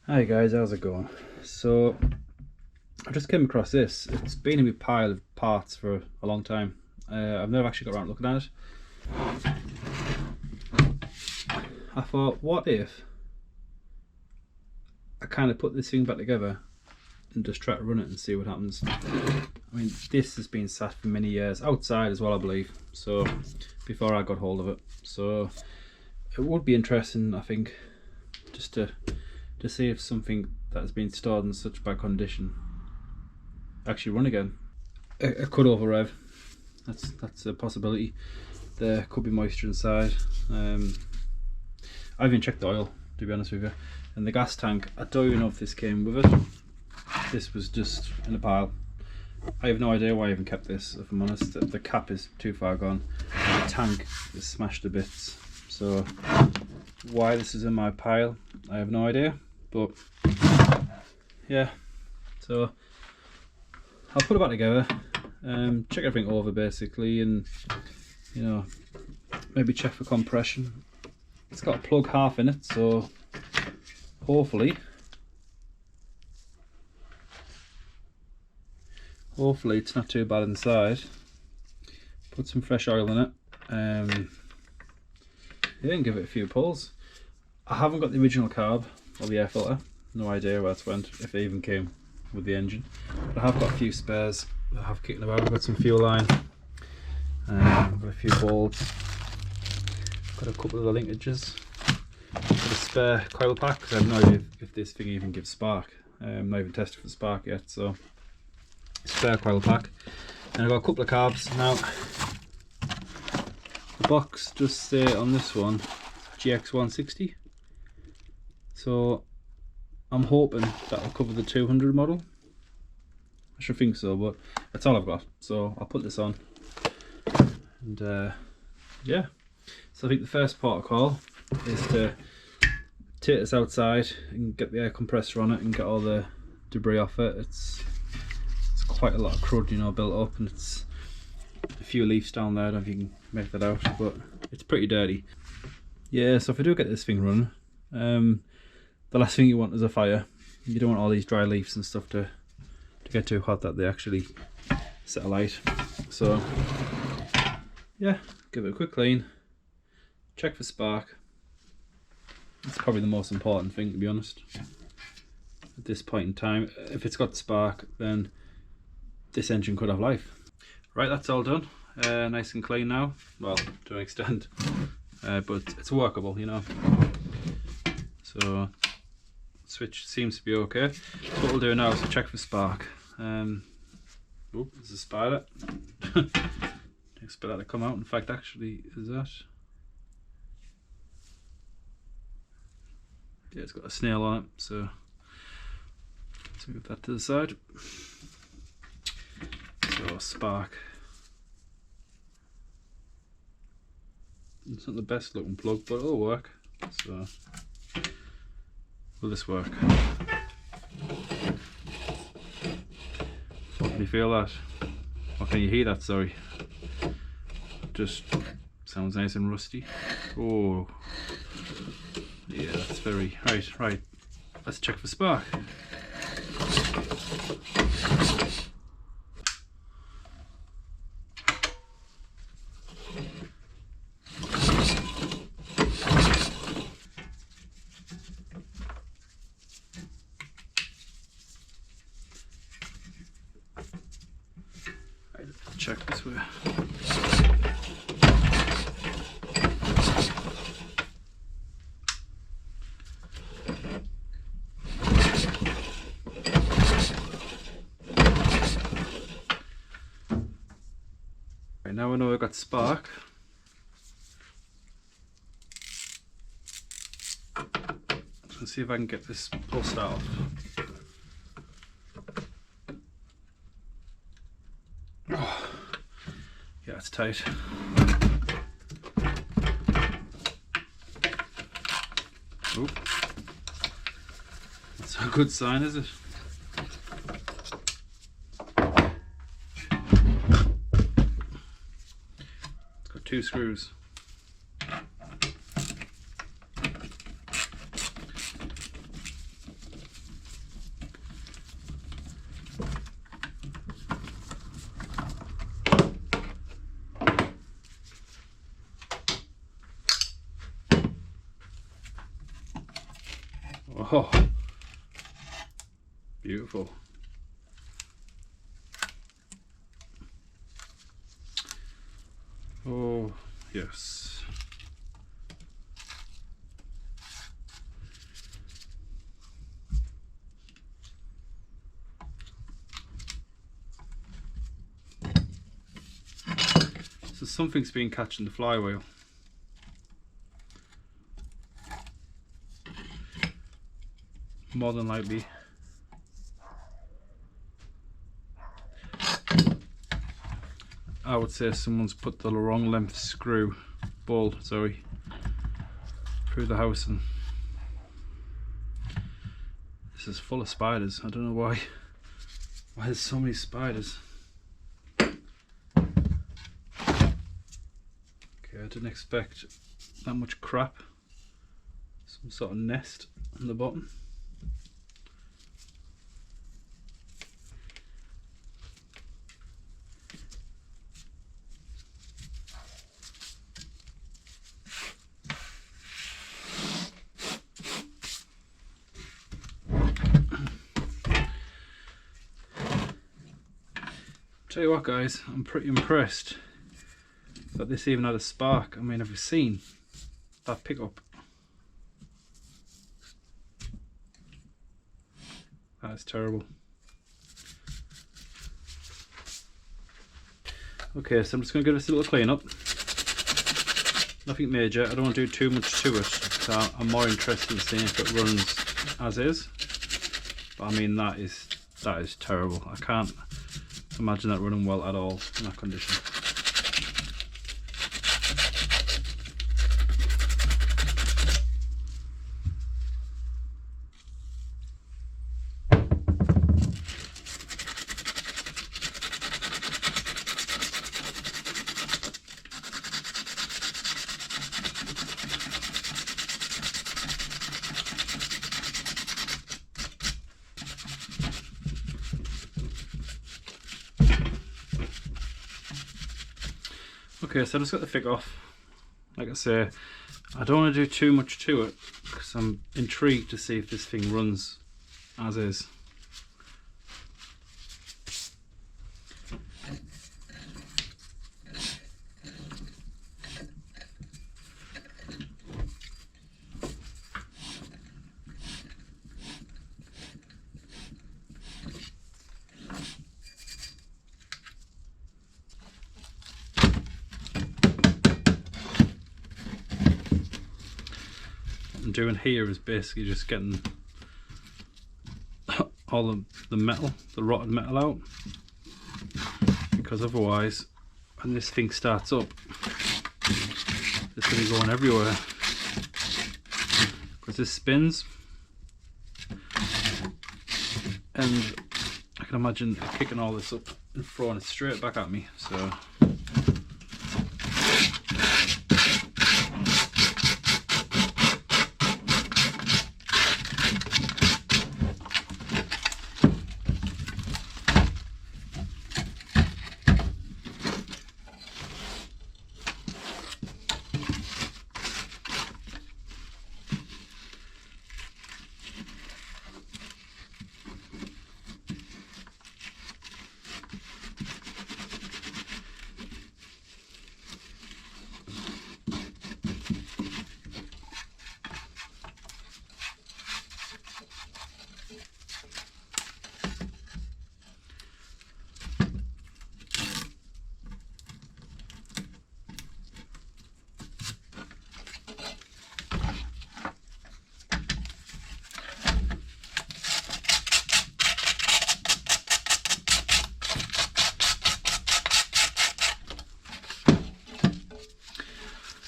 Hi guys, how's it going? So I just came across this. It's been in my pile of parts for a long time. I've never actually got around looking at it. I thought, what if I kind of put this thing back together and just try to run it and see what happens. I mean, this has been sat for many years, outside as well I believe, so before I got hold of it. So it would be interesting, I think, just to see if something that has been stored in such bad condition actually run again. It could over rev. That's a possibility. There could be moisture inside. I haven't even checked the oil, to be honest with you, and the gas tank. I don't even know if this came with it. This was just in a pile. I have no idea why I even kept this, if I'm honest. The cap is too far gone. The tank is smashed to bits. So why this is in my pile, I have no idea. But yeah, so I'll put it back together, check everything over basically, and you know, maybe check for compression. It's got a plug half in it, so hopefully it's not too bad inside. Put some fresh oil in it, yeah, and give it a few pulls. I haven't got the original carb or the air filter, no idea where it went, if it even came with the engine, but I have got a few spares that I have kicking about. I've got some fuel line, I've got a few bolts, got a couple of the linkages, got a spare coil pack because I have no idea if this thing even gives spark. I'm not even tested for spark yet, so spare coil pack, and I've got a couple of carbs. Now the box just say on this one GX160, so I'm hoping that will cover the 200 model. I should think so, but that's all I've got, so I'll put this on. And yeah, so I think the first protocol is to take this outside and get the air compressor on it and get all the debris off it. It's quite a lot of crud, you know, built up, and it's a few leaves down there. I don't know if you can make that out, but it's pretty dirty. Yeah, so if I do get this thing running, the last thing you want is a fire. You don't want all these dry leaves and stuff to get too hot that they actually set alight. So yeah, give it a quick clean, check for spark. That's probably the most important thing, to be honest, at this point in time. If it's got spark, then this engine could have life. Right, that's all done. Nice and clean now, well, to an extent, but it's workable, you know. So switch seems to be okay. So what we'll do now is check for spark. Oh, there's a spider. Expect that to come out. In fact, actually, is that? Yeah, it's got a snail on it, so let's move that to the side. So spark. It's not the best looking plug, but it'll work. So will this work? So can you feel that? Or can you hear that? Sorry. Just sounds nice and rusty. Oh, yeah, that's very right. Let's check for spark. Right, let's check this way. Right, now I know I've got spark. Let's see if I can get this pulsed off. Oh, yeah, it's tight. Oh, that's a good sign, is it? It's got 2 screws. Oh, beautiful. Oh, yes. So something's been catching the flywheel. More than likely. I would say someone's put the wrong length screw, bolt, sorry, through the house, and this is full of spiders. I don't know why there's so many spiders. Okay, I didn't expect that much crap. Some sort of nest on the bottom. Tell you what guys, I'm pretty impressed that this even had a spark. I mean, have you seen that pickup? That is terrible. Okay, so I'm just going to give this a little clean up. Nothing major. I don't want to do too much to it, so I'm more interested in seeing if it runs as is. But I mean, that is terrible. I can't imagine that running well at all in that condition. Okay, so I just got the fig off. Like I say, I don't want to do too much to it because I'm intrigued to see if this thing runs as is. Doing here is basically just getting all of the metal, the rotted metal out, because otherwise when this thing starts up it's going to be going everywhere because this spins, and I can imagine kicking all this up and throwing it straight back at me. So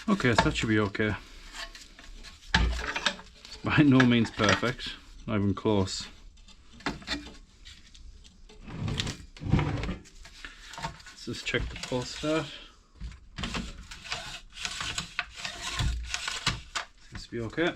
okay, so that should be okay. It's by no means perfect, not even close. Let's just check the pull start. Seems to be okay.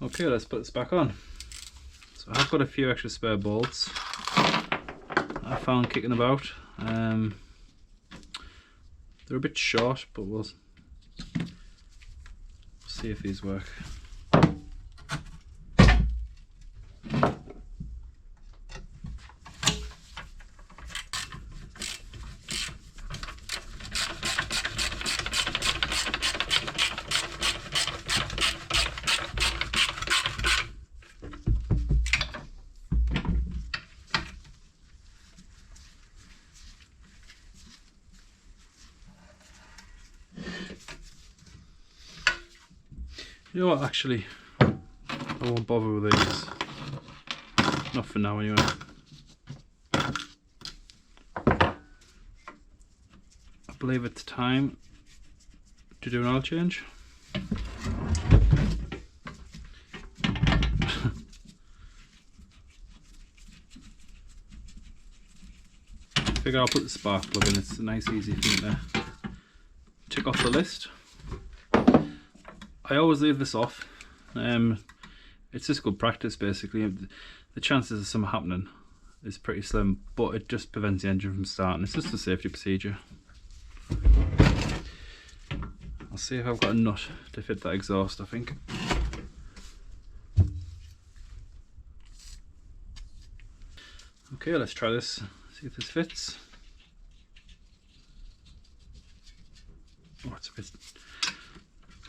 Okay, let's put this back on. So I've got a few extra spare bolts I found kicking about. They're a bit short, but we'll see if these work. You know what, actually, I won't bother with these. Not for now, anyway. I believe it's time to do an oil change. I figure I'll put the spark plug in. It's a nice, easy thing to tick off the list. I always leave this off. It's just good practice, basically. The chances of something happening is pretty slim, but it just prevents the engine from starting. It's just a safety procedure. I'll see if I've got a nut to fit that exhaust, I think. Okay, let's try this, see if this fits. Oh, it's a bit...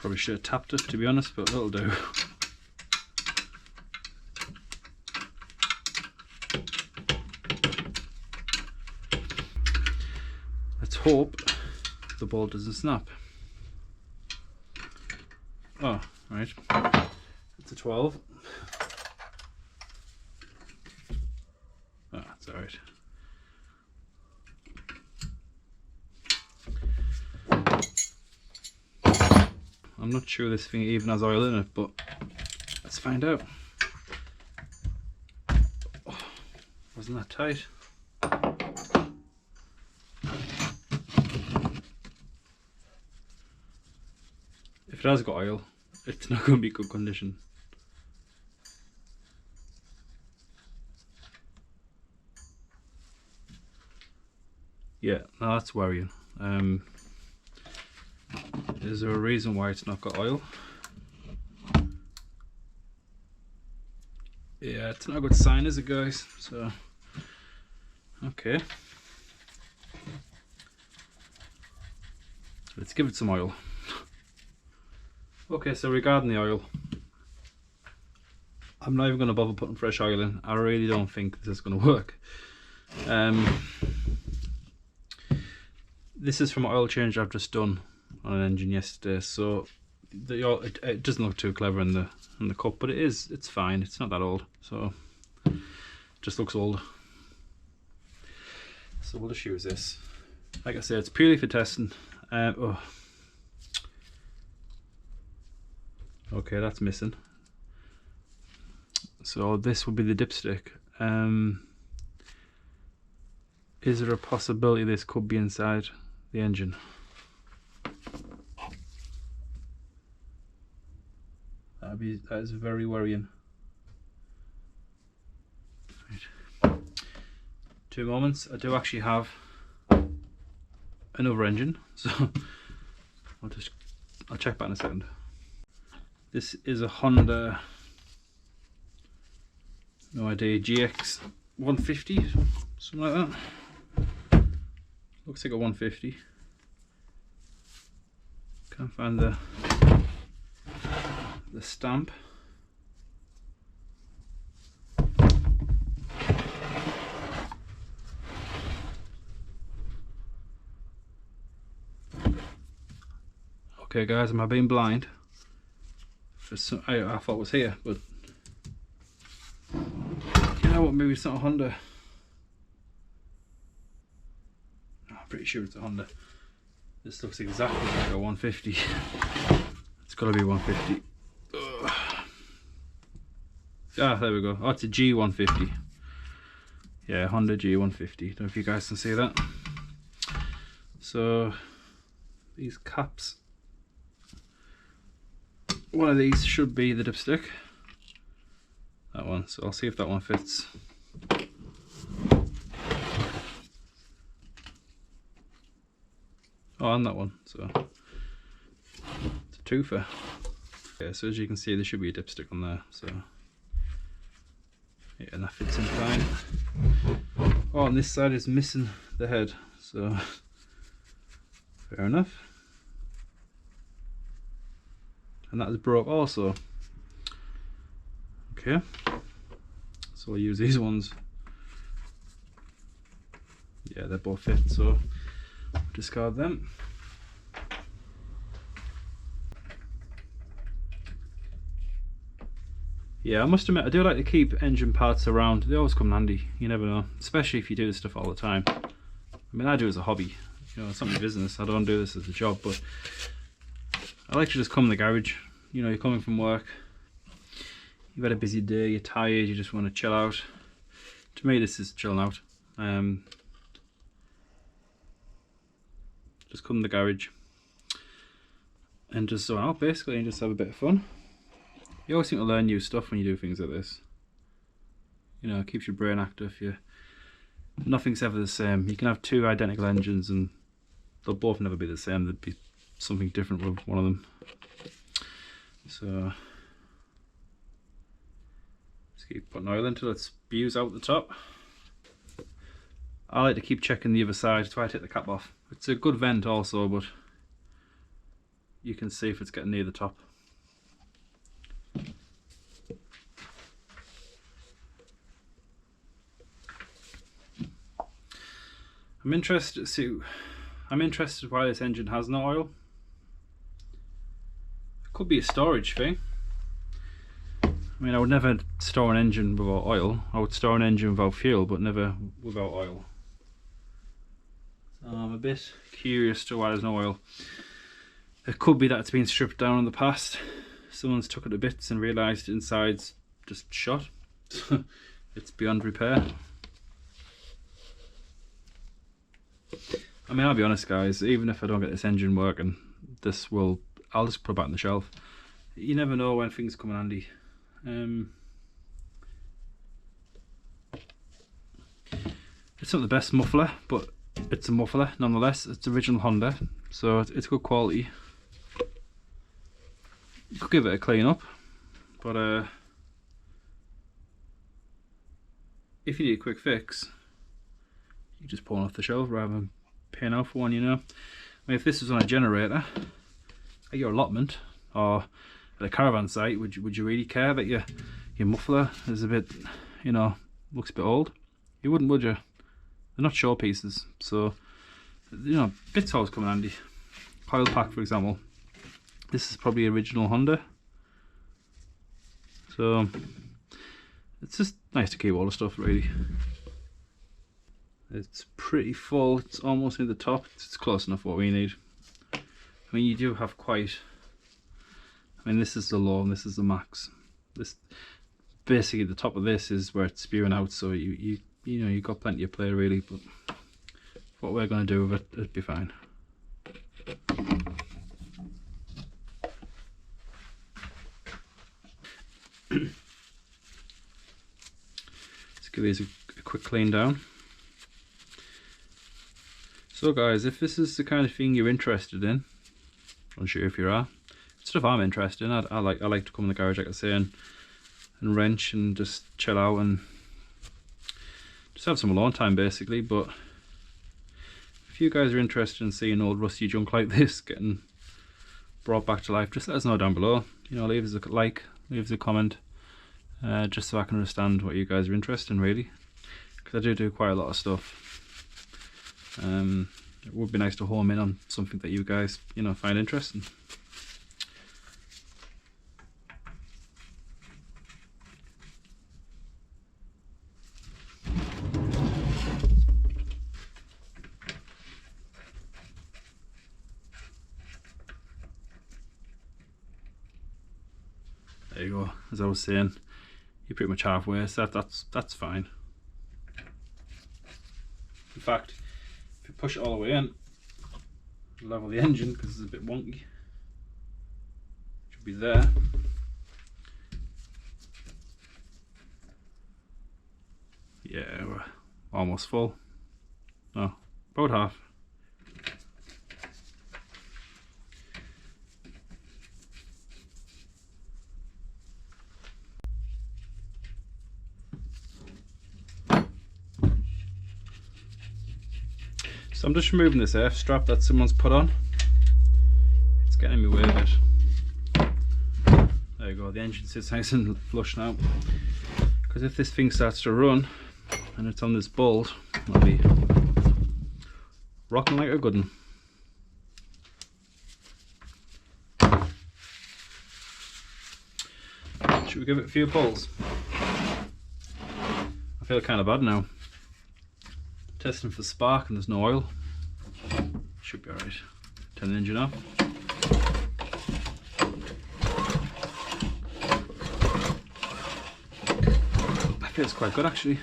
Probably should have tapped it, to be honest, but that'll do. Let's hope the bolt doesn't snap. Oh, right. It's a 12. Oh, that's alright. I'm not sure this thing even has oil in it, but let's find out. Oh, wasn't that tight? If it has got oil, it's not going to be good condition. Yeah, no, that's worrying. Is there a reason why it's not got oil? Yeah, it's not a good sign, is it, guys? So, okay. Let's give it some oil. Okay, so regarding the oil, I'm not even going to bother putting fresh oil in. I really don't think this is going to work. This is from an oil change I've just done on an engine yesterday, so the oil, it doesn't look too clever in the cup, but it's fine. It's not that old, so it just looks old. So we'll just use this. Like I said, it's purely for testing. Oh. Okay, that's missing. So this will be the dipstick. Is there a possibility this could be inside the engine? That is very worrying. Right. 2 moments. I do actually have another engine, so I'll check back in a second. This is a Honda, no idea, GX150, something like that. Looks like a 150. Can't find the stamp. Okay guys, am I being blind? For some, I thought it was here, but you know what, maybe it's not a Honda. I'm pretty sure it's a Honda. This looks exactly like a 150. It's got to be 150. Ugh. Ah, there we go. Oh, it's a G150. Yeah, Honda G150. Don't know if you guys can see that. So these caps, one of these should be the dipstick. that one. So I'll see if that one fits. Oh, and that one. So it's a twofer. Yeah, so as you can see, there should be a dipstick on there. So yeah, and that fits in fine. Oh, and this side is missing the head. So fair enough. And that is broke also. Okay, so I'll use these ones. Yeah, they both fit, so discard them. Yeah, I must admit, I do like to keep engine parts around. They always come in handy, you never know, especially if you do this stuff all the time. I mean, I do it as a hobby, you know, it's not my business. I don't do this as a job, but I like to just come in the garage. You know, you're coming from work, you've had a busy day, you're tired, you just want to chill out. To me, this is chilling out. Just come in the garage and just zone out basically, and just have a bit of fun. You always seem to learn new stuff when you do things like this. You know, it keeps your brain active. Nothing's ever the same. You can have two identical engines and they'll both never be the same. There'd be something different with one of them. So just keep putting oil until it spews out the top. I like to keep checking the other side. That's why I take the cap off. It's a good vent also, but you can see if it's getting near the top. I'm interested why this engine has no oil. It could be a storage thing. I mean, I would never store an engine without oil. I would store an engine without fuel, but never without oil. So I'm a bit curious to why there's no oil. It could be that it's been stripped down in the past. Someone's took it to bits and realised inside's just shot. It's beyond repair. I mean, I'll be honest guys, even if I don't get this engine working, I'll just put it back on the shelf. You never know when things come in handy. It's not the best muffler, but it's a muffler nonetheless. It's original Honda, so it's good quality. You could give it a clean up, but if you need a quick fix, you just pull it off the shelf rather than paying out for one, you know. I mean, if this was on a generator at your allotment or at a caravan site, would you really care that your muffler is a bit, you know, looks a bit old? You wouldn't, would you? They're not show pieces, so you know, bits always come in handy. Coil pack, for example. This is probably original Honda, so it's just nice to keep all the stuff really. It's pretty full. It's almost near the top. It's close enough what we need. I mean, you do have quite. I mean, this is the low and this is the max. This basically the top of this is where it's spewing out. So you know you've got plenty of play really. But what we're going to do with it, it'd be fine. Let's give these a quick clean down. So guys, if this is the kind of thing you're interested in, I'm sure if you are, stuff I'm interested in, I like to come in the garage, like I say, and wrench and just chill out and just have some alone time basically. But if you guys are interested in seeing old rusty junk like this getting brought back to life, just let us know down below. You know, leave us a like, leave us a comment, just so I can understand what you guys are interested in really, because I do quite a lot of stuff. It would be nice to home in on something that you guys, you know, find interesting. There you go. As I was saying, you're pretty much halfway, so that's fine. In fact, if you push it all the way in, level the engine because it's a bit wonky. Should be there. almost full. No, about half. So I'm just removing this F strap that someone's put on. It's getting me way a bit. There you go, the engine sits nice and flush now. Because if this thing starts to run and it's on this bolt, I'll be rocking like a good one. Should we give it a few pulls? I feel kind of bad now. Testing for spark and there's no oil. Should be alright. Turn the engine off. That feels quite good actually.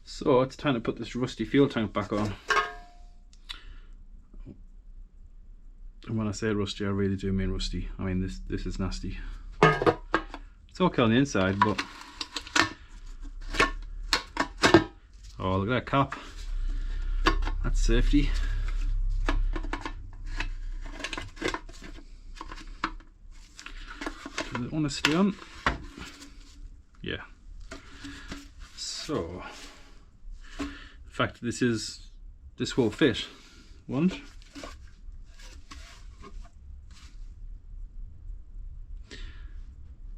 So it's time to put this rusty fuel tank back on. And when I say rusty, I really do mean rusty. I mean this is nasty. It's okay on the inside, but oh, look at that cap. That's safety. Does it want to stay on? Yeah. So in fact, this will fit, won't?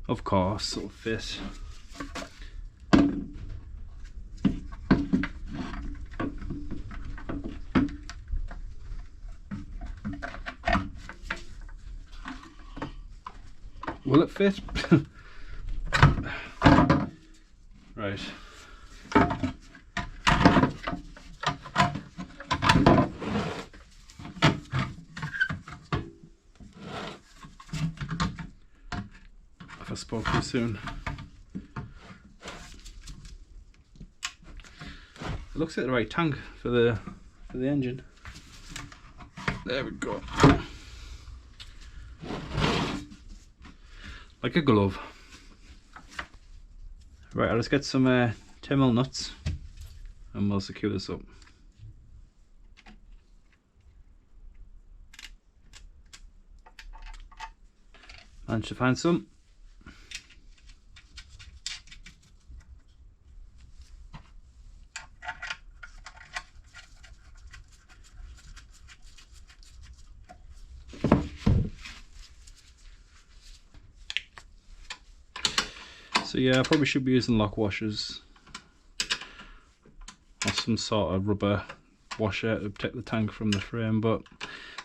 Of course, it'll fit. Will it fit? Right. I spoke too soon. It looks like the right tank for the engine. There we go. Like a glove. Right, I'll just get some 10mm nuts and we'll secure this up. Managed to find some. So yeah, I probably should be using lock washers or some sort of rubber washer to protect the tank from the frame, but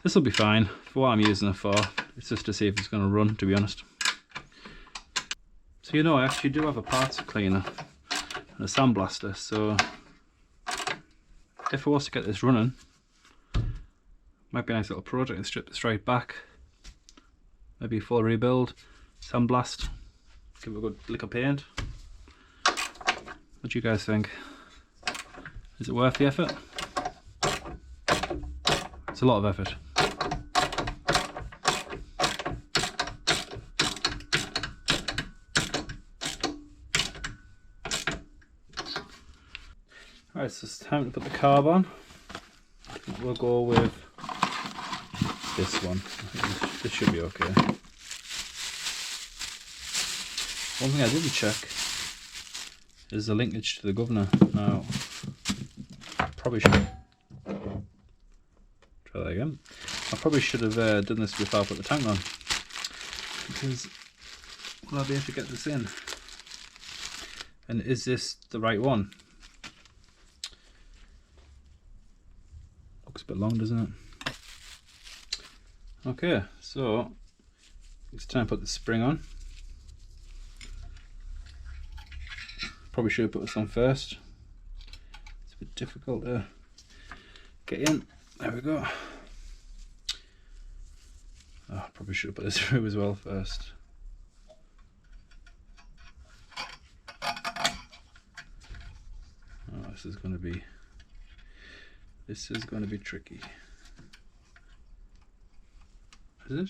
this will be fine for what I'm using it for. It's just to see if it's going to run, to be honest. So you know, I actually do have a parts cleaner and a sandblaster, so if I was to get this running, might be a nice little project and strip this right back. Maybe full rebuild, sandblast. Give it a good lick of paint. What do you guys think? Is it worth the effort? It's a lot of effort. Alright, so it's time to put the carb on. I think we'll go with this one. I think this should be okay. One thing I didn't check is the linkage to the governor. Now, probably should try that again. I probably should have done this before I put the tank on, because will I be able to get this in? And is this the right one? Looks a bit long, doesn't it? Okay, so it's time to put the spring on. Probably should have put this on first. It's a bit difficult to get in. There we go. Oh, probably should have put this through as well first. Oh, this is going to be tricky. Is it?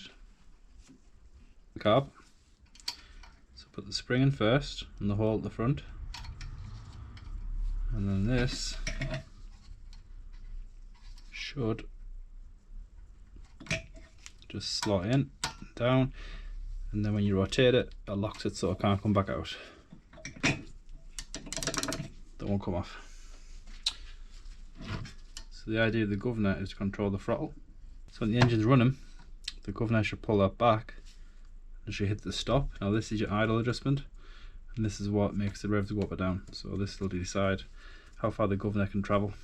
The carb. So put the spring in first and the hole at the front, and then this should just slot in and down, and then when you rotate it, it locks it so it can't come back out. That won't come off. So the idea of the governor is to control the throttle. So when the engine's running, the governor should pull that back and should hit the stop. Now this is your idle adjustment, and this is what makes the revs go up or down. So this will decide how far the governor can travel.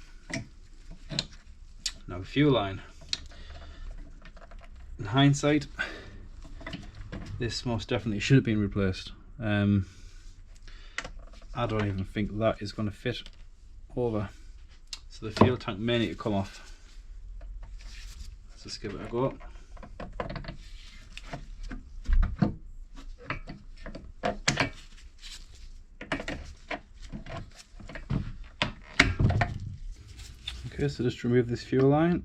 Now the fuel line. In hindsight, this most definitely should have been replaced. I don't even think that is going to fit over. So the fuel tank may need to come off. Let's just give it a go. Okay, so just remove this fuel line.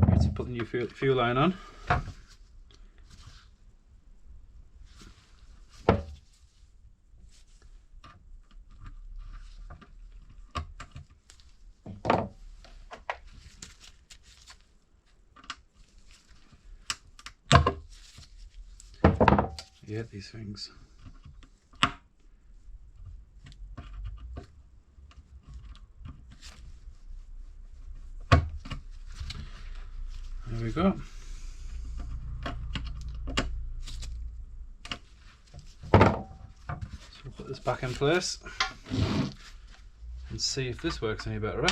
Let's put the new fuel line on. You get these things. There we go. So we'll put this back in place and see if this works any better.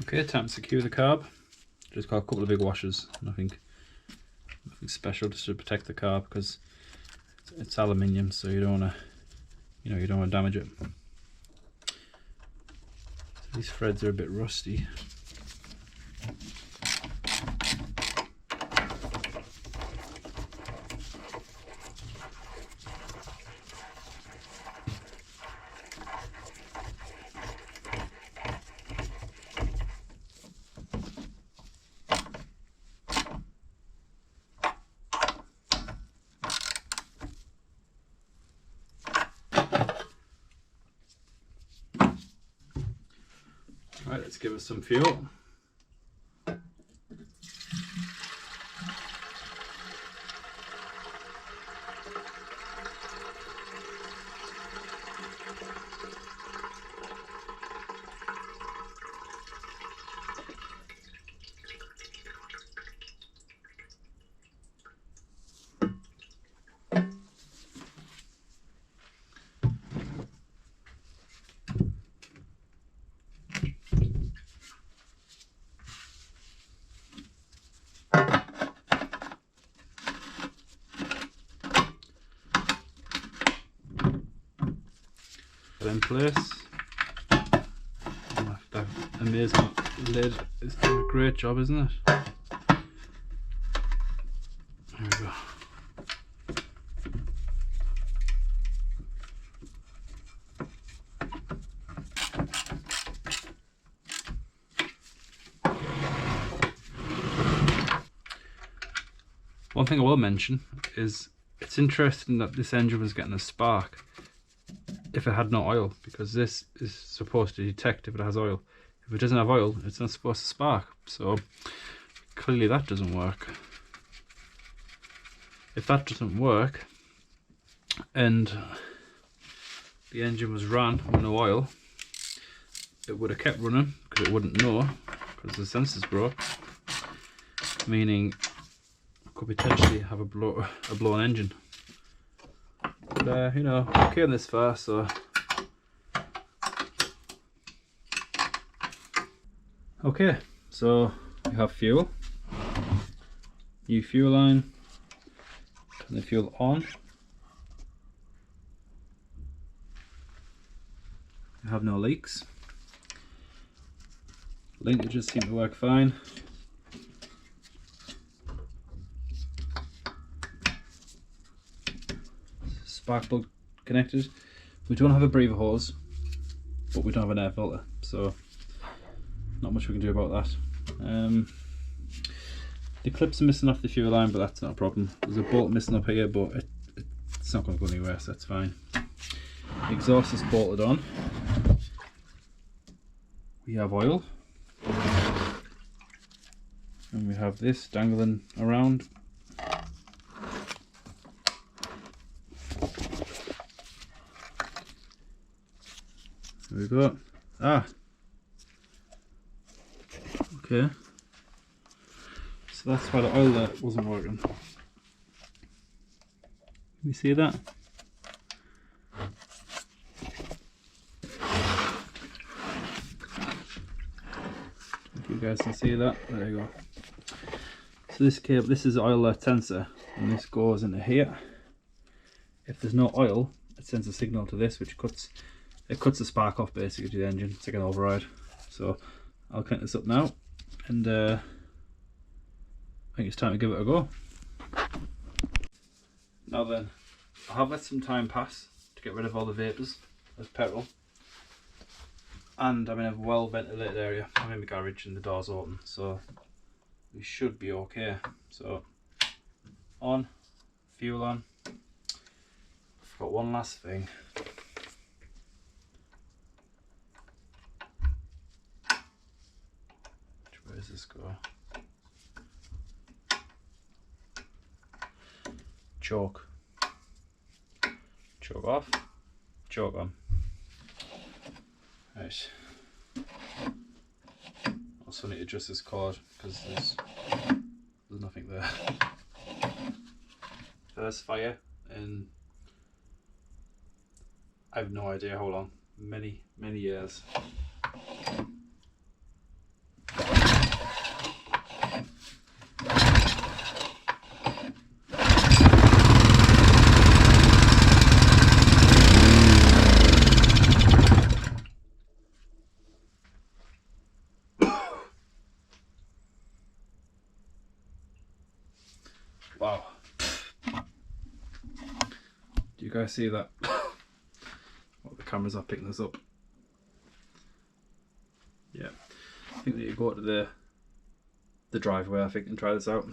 Okay, time to secure the carb. Just got a couple of big washers, nothing special, just to protect the carb because it's aluminium, so you don't want to, you don't want to damage it. So these threads are a bit rusty. Right, let's give it some fuel. In place. That amazing lid is doing a great job, isn't it? There we go. One thing I will mention is it's interesting that this engine was getting a spark if it had no oil, because this is supposed to detect if it has oil. If it doesn't have oil, it's not supposed to spark, so clearly that doesn't work. If that doesn't work and the engine was ran with no oil, it would have kept running because it wouldn't know, because the sensors broke, meaning it could potentially have a blown engine. But you know, okay on this far, so. Okay, so we have fuel. New fuel line. Turn the fuel on. We have no leaks. Linkages seem to work fine. Spark plug connected. We don't have a breather hose, but we don't have an air filter, so not much we can do about that. The clips are missing off the fuel line, but that's not a problem. There's a bolt missing up here, but it's not going to go anywhere, so that's fine. The exhaust is bolted on. We have oil. And we have this dangling around. There we go. Ah! Okay. So that's why the oil there wasn't working. Can we see that? If you guys can see that, there you go. So this cable, this is oil alert sensor, and this goes into here. If there's no oil, it sends a signal to this, which cuts the spark off basically to the engine. It's like an override. So I'll connect this up now, and I think it's time to give it a go. Now then, I have let some time pass to get rid of all the vapours of petrol, and I'm in a well ventilated area. I'm in the garage and the door's open, so we should be okay. So on, fuel on. I forgot one last thing. Where does this go? Choke. Choke off. Choke on. Right. Also need to adjust this cord because there's nothing there. First fire in I have no idea how long. Many years. Wow. Do you guys see that? Well, the cameras are picking this up. Yeah. I think that you go to the driveway, I think, and try this out.